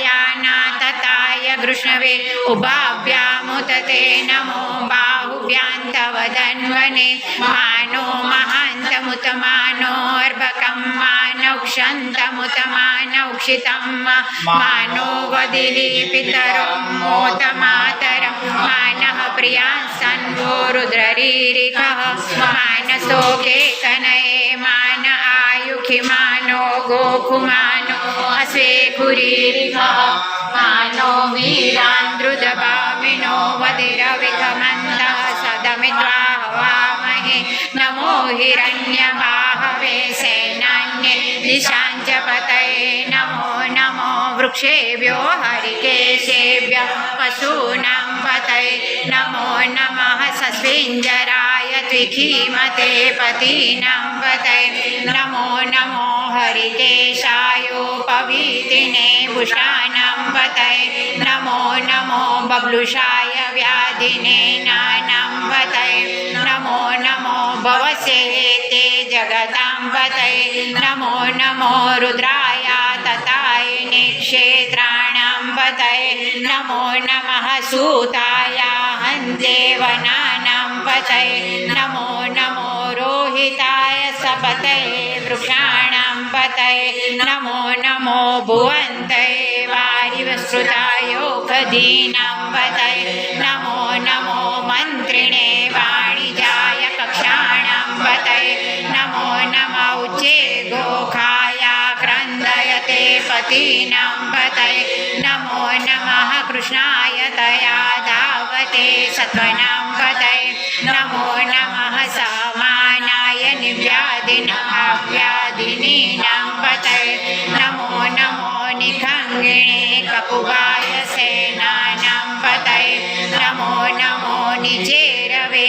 आयुधायानातताय कृष्णवे उभाभ्यामुतते नमो बाहुभ्यान्तवदन्वने मानो महान्तमुतमानोऽर्भकं मानौक्षन्तमुतमानौक्षितं मानो वदिः पितरो मोतमातरं मानः प्रियांसन्वो रुद्ररीरिकः मानसोके तनये मान आयुखिमानो गोकुमानो अस्वेकुरीरिकः मानो वीरान्द्रुदभामिनो वदिरविखमन्दः सदमित्वा हवामहे नमो हिरण्यबाहवे सेनान्ये दिशाञ्च पतये नमो नमो वृक्षेभ्यो हरिकेशेभ्यः पशूनां पतये नमो नमः सस्विञ्जराय त्रिखीमते पतीनां पतये नमो नमो हरिकेशायोपवीतिने भूषाणां पतये नमो नमो बब्लुषाय व्याधिने नानां पतये नमो नमो भवस्येते जगतां पतये नमो नमो रुद्राय ततायिने क्षेत्राणां पतये नमो नमः सूताय हन्देवनानां पतये नमो नमो रोहिताय सपतये वृक्षाणां पतये नमो नमो भुवन्तये वारिवस्रुतायोगदीनां पतये नमो नमो मन्त्रिणे वाणिजाय कक्षाणां पतये नमो नमः उच्चे गोखाय क्रन्दयते पतीनां पतये नमो नमः कृष्णाय तया धावते सत्त्वनां पतये नमो नमः समानाय निव्याधिनीनां पतये नमो नमो निखङ्गिणे ककुभाय सेनानां पतये नमो नमो निचेरवे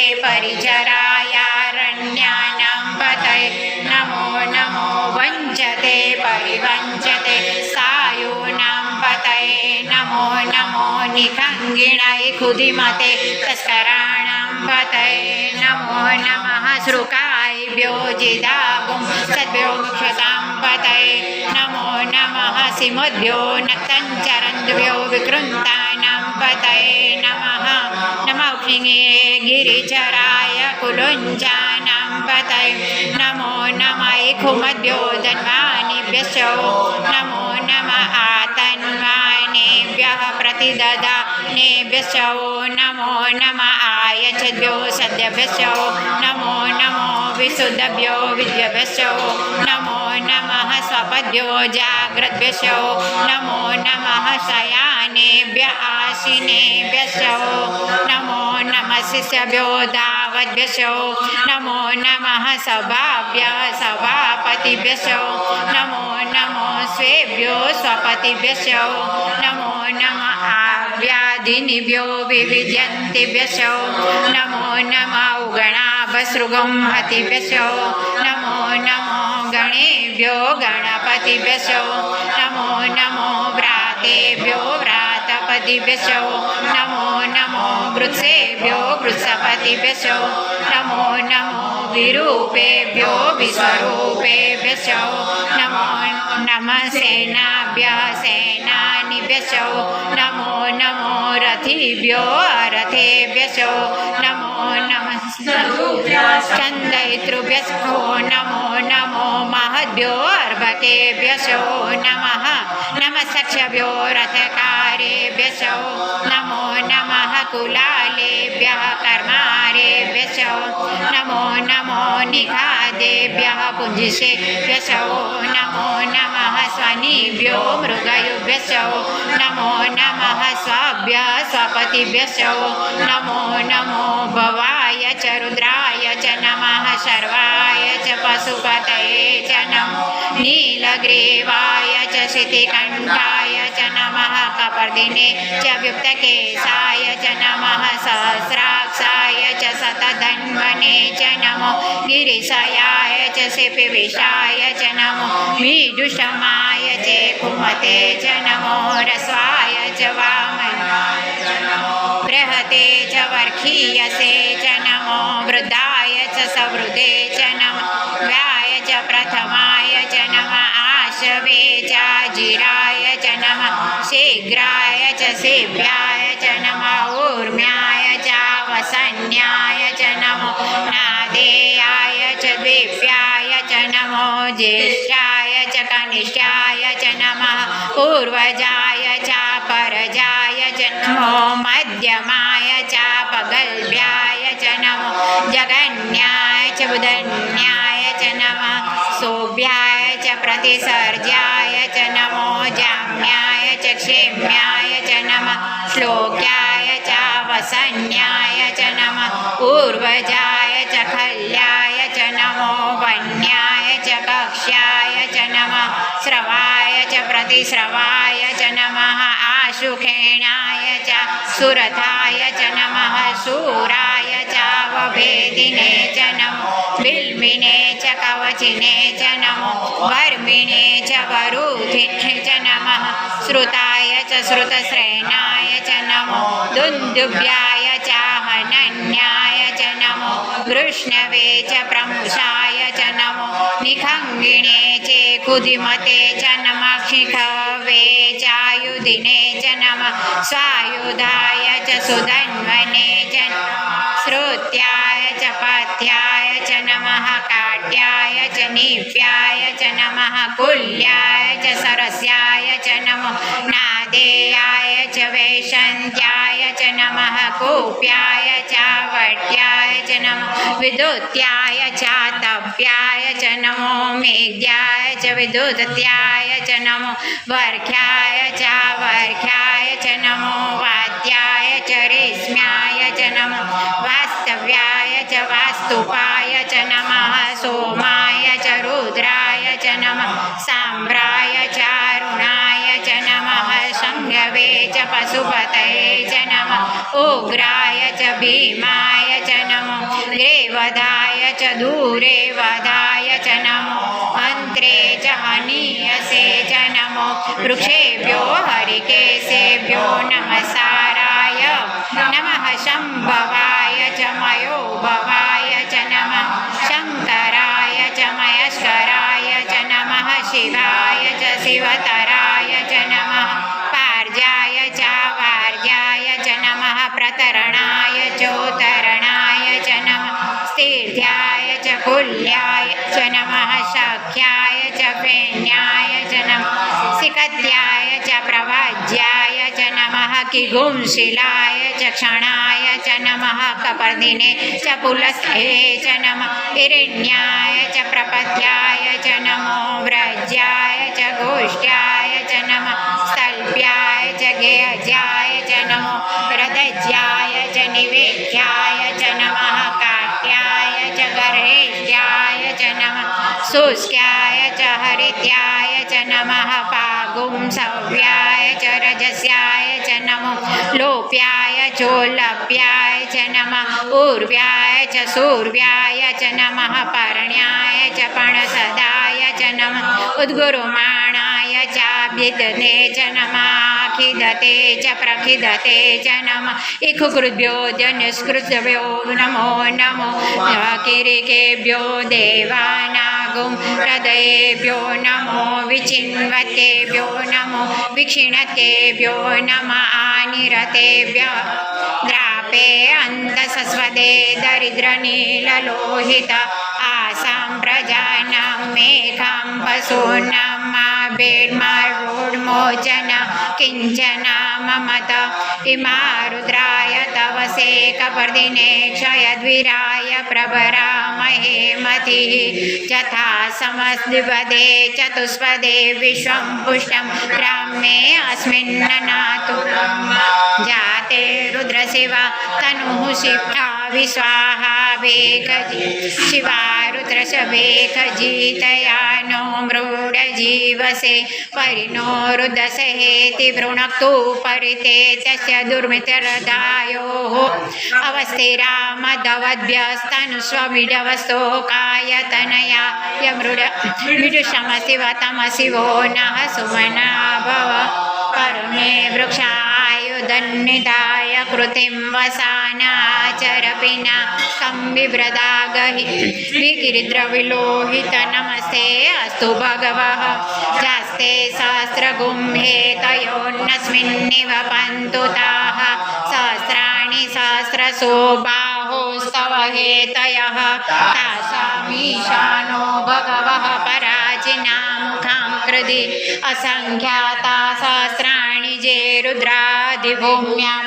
परिचरायारण्यानां पतये नमो नमो वञ्चते परिवञ्चते सायूनां पतये नमो नमो निखङ्गिणै कुधिमते तस्कराणां पतये नमो नमः श्रुकायभ्यो जिदागुं सद्भ्यो मुक्षतां पतये नमो नमः सिमुद्भ्यो नक्तञ्चरन्भ्यो विकृन्तानां पतये नमः नमः गिरिचराय कुलुञ्जानां पतये नमो नमः इखुमद्भ्यो धन्वानिभ्यश्चो नमो नमः आतन्वानेभ्यः प्रतिददानेभ्यश्चो नमो नमः आयच्छद्भ्यो सद्यभ्यश्चो नमो नमो विशुद्धभ्यो विद्यभ्यश्चो नमो नमः स्वपद्भ्यो जाग्रद्भ्यश्चो नमो नमः शयानेभ्य आशिनेभ्यश्चो नमो नमः शिष्यभ्यो दावद्भ्यश्चो नमो नमः सभाभ्यः सभापतिभ्यश्चो नमो नमो स्वेभ्यो स्वपतिभ्यश्चो नमो नमः आव्याधिनिभ्यो विविध्यन्तिभ्यश्चो नमो नमः उगणाभसृगं हतिभ्यश्चो नमो नमो गणेभ्यो गणपतिभ्यश्चो नमो नमो व्रातेभ्यो व्रातपतिभ्यश्चो नमो नमो वृत्सेभ्यो वृत्सपतिभ्यश्चो नमो नमो विरूपेभ्यो विश्वरूपेभ्यश्चो नमो नमः सेनाभ्यः सेनानिभ्यश्चो नमो नमो रथिभ्यो रथेभ्यश्चो नमो नमः स्कन्दैतृभ्यश्चो नमो नमो महद्भ्यो अर्भकेभ्यश्चो नमः नमः सक्षभ्यो रथकारेभ्यश्चो नमो नमः कुलालेभ्यः कर्मारेभ्यश्चो नमो नमो निखादेभ्यः पुंजिषेभ्यश्चो नमो नमः स्वनिभ्यो मृगयुभ्यश्चो नमो नमः स्वाभ्यः स्वपतिभ्यश्चो नमो नमो भवाय च रुद्राय च नमः शर्वाय च पशुपतये च नमो नीलग्रीवाय च शितिकण्ठाय च नमः कपर्दिने च व्युक्तकेशाय च नमः सहस्राक्षाय च शतधन्वने च नमो गिरिशयाय च शिपिविशाय च नमो विदुषमाय च कुमते च नमो रस्वाय च वामनाय च नमो बृहते च वर्खीयसे च नमो वृद्धाय च सवृदे च नमो व्याय च प्रथमाय च नमः आशवे च जिराय च नमः शीघ्राय च शिव्याय च नमः ऊर्म्याय च वसन्याय च नमो नादेयाय च द्विप्याय च नमो ज्येष्ठाय च कनिष्ठाय च नमः पूर्वजाय च परजाय च नमो मध्यमाय च पगल्भ्याय च नमो जगन्याय च बुधन्याय च नमः सोभ्याय च प्रतिसर्जाय च नमो जाम्याय च क्षेम्याय च नमः श्लोक्याय च वसन्याय च नमः पूर्वजाय च खल्याय च नमो वन्याय च कक्ष्याय च नमः श्रवाय च प्रतिश्रवाय च नमः आशुखेणाय च सुरथाय च नमः शूराय च वभेदिने च नमो बिल्मिने च कवचिने च नमो वर्मिणे च वरुधिने च नमः श्रुताय च श्रुतश्रेणाय च नमो दुन्दुभ्याय च हनन्याय च नमो वृष्णवे च प्रमुषाय च नमो निखङ्गिणे च कुदिमते च नमः शिखवे चायुधिने च नमः स्वायुधाय च सुधन्वने च नमः श्रुत्याय च पथ्याय च नमः काट्याय च नीप्याय च नमः कुल्याय च सरस्याय च नमो नादेयाय च वैशन्त्याय च नमः कूप्याय च वट्याय च नमो विद्युत्याय च तप्याय च नमो मेघ्याय च विद्युत्याय च नमो वर्ख्याय च नमो वाद्याय च रेश्म्याय च नमो वास्तव्याय च वास्तुपाय च नमः सोमाय च रुद्राय च नमः साम्राय च अरुणाय च नमः शङ्भवे च पशुपतये च नमः उग्राय च भीमाय च नमो ग्रेवधाय च दूरेवधाय च नमो अन्त्रे च हनीयसे च नमो वृक्षेभ्यो हरिकेशेभ्यो नमः साराय नमः शम्भवाय च मयोभवाय च नमः शङ्कराय च मयस्कराय च नमः शिवाय च शिवतराय च नमः पार्जाय च वार्याय च नमः प्रतरणाय चोत्तरणाय च नमः स्थिर्ध्याय च कुल्याय च नमः शक्याय च फेन्याय च नमः सिकत्याय च प्रभाज्याय च नमः किगुंशिलाय च क्षणाय च नमः कपर्दिने च पुलस्थे च नमः हिरण्याय च प्रपद्याय च नमो व्रज्याय च गोष्ठ्याय च नमः स्थल्प्याय च गेयज्याय च नमो हृदज्याय च निवेद्याय च नमः काट्याय च गर्हेष्ट्याय च नमः शुष्क्याय च हरित्याय च नमः पागुंसव्याय च रजस्याय च नमो लोप्याय चोलप्याय च नमः ऊर्व्याय च सूर्व्याय च नमः पर्ण्याय च पणसदाय च नमः उद्गुरुमाणाय चाभ्यदने च नमः खिदते च प्रखिदते च नमः इखुकृभ्यो जनिष्कृतभ्यो नमो नमो किरिकेभ्यो देवानागुं हृदयेभ्यो नमो विचिन्वतेभ्यो नमो विक्षिणतेभ्यो नमः आनिरतेभ्यो द्रापे अन्तसस्वदे दरिद्रनीललोहित आसां प्रजानां मेघां पशूनां भेर्मारोड्मोचन किञ्चन ममत इमा रुद्राय तव सेकपर्दिने क्षयद्विराय प्रभरामहे मतिः यथा समस्द्विपदे चतुष्पदे विश्वं पुष्टं ग्राम्ये अस्मिन्ननातु जाते रुद्रशिवा तनुः शिवा विस्वाहा वेगजी शिवा रुद्रशवेखजीतया नो मृडजीवसे परिणो रुदसहेति वृणक्तु परिते तस्य दुर्मितरदायोः अवस्थिरामदवद्भ्यस्तनुष्वमिडवस्तोकायतनया यमृड विदुषमशिव तमशिवो नः सुमना भव परमे वृक्षायुध तदन्निधाय कृतिं वसानाचरपिना कं बिभ्रदागहि विगिरिद्रविलोहित नमस्ते अस्तु भगवः जास्ते सहस्रगुम्हे तयोन्नस्मिन्निव पन्तु ताः सहस्राणि सहस्रशो बाहोस्तव हेतयः तासामीशानो भगवः पराजिनामुखां कृधि असङ्ख्याता सहस्राणि जे रुद्रादिभूम्यां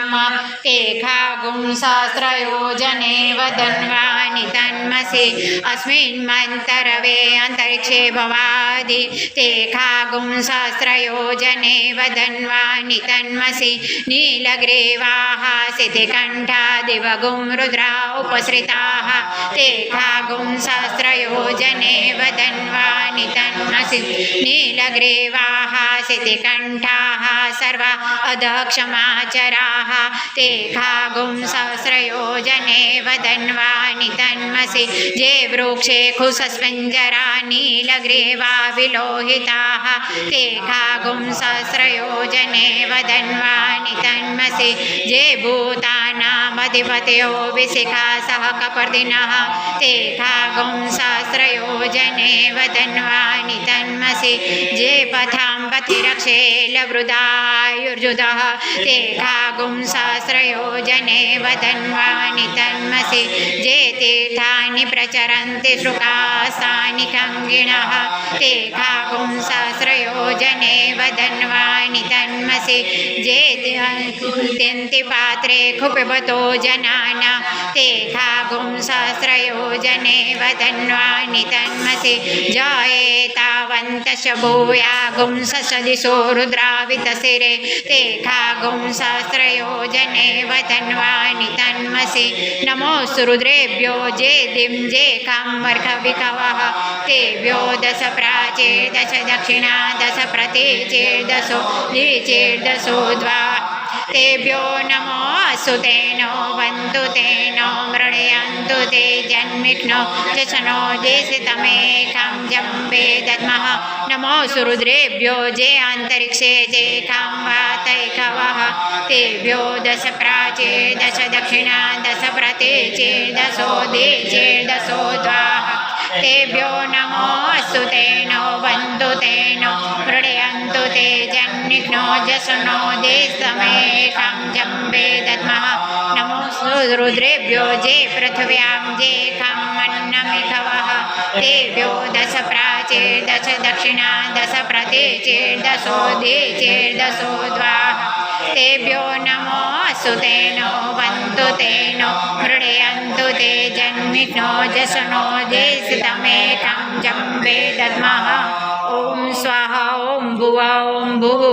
ते खागुं सहस्रयोजने वदन्वानि तन्मसि अस्मिन्मन्तरवे अन्तरिक्षे भवादि ते खागुं सहस्रयोजने वदन्वानि तन्मसि नीलग्रीवाः सितिकण्ठादिवगुं रुद्रा उपसृताः ते खागुं सहस्रयोजने वदन्वानि तन्मसि नीलग्रीवाः सितिकण्ठाः सर्वा अधक्षमाचराः ते खागुं सहस्रयोजने वदन्वानि तन्मसि जे वृक्षे खुशस्पञ्जरा नीलग्रीवा विलोहिताः ते खागुं सहस्रयोजने वदन्वानि तन्मसि जे भूतानामधिपतयो विशिखा सह कपर्दिनः ते खागुं सहस्रयोजने वदन्वानि तन्मसि जे पथां पथिरक्षेलवृदायुर्जुदः ते खागुं सहस्रयोजने वदन्वानि तन्मसि जे तीर्थानि प्रचरन्ति शुकासानि खङ्गिणः ते खागुं सहस्रयोजने वदन्वानि तन्मसि जे त्यन्ति पात्रे कुपिबतो जनाना ते खागुं सहस्रयोजने वदन्वानि तन्मसि जयेतावन्तश भूयागुं ससदिशो रुद्रावितसिरे ते खागुं सहस्रयोजने वदन्वानि तन्मसि नमोऽस्तु रुद्रेभ्यो जे दिं जे कामर्कविकवः तेभ्यो दश प्राचीर्दश दक्षिणा दश प्रतीचीर्दशो द्विचीर्दशो द्वा तेभ्यो नमो अस्तु तेनो वन्तु तेनो मृणयन्तु ते जन्मिघ्नो जशनो देशितमेकं जम्बे दद्मः नमोऽस्तु रुद्रेभ्यो जे अन्तरिक्षे जे कां वातैकवः तेभ्यो दश प्राचीर्दश दक्षिणा दश प्रतीचीर्दशो द्विचीर्दशो द्वाः तेभ्यो नमो अस्तु तेनो वन्तु तेनो मृणयन्तु ते जन्निघ्नो जशनो देशमेकं जम्बे दद्मः नमोऽस्तु रुद्रेभ्यो जे पृथिव्यां जे कमन्नमिखवः तेभ्यो दश प्राचीर्दश दक्षिणा दश प्रतीचीर्दशो द्विचीर्दशो द्वाः तेभ्यो नमो अस्तु तेनो वन्तु तेनो मृणयन्तु ते जन्मिघ्नो जशनो देशितमेकं जम्बे दद्मः ॐ स्वाहा ॐ भुवः ॐ भुः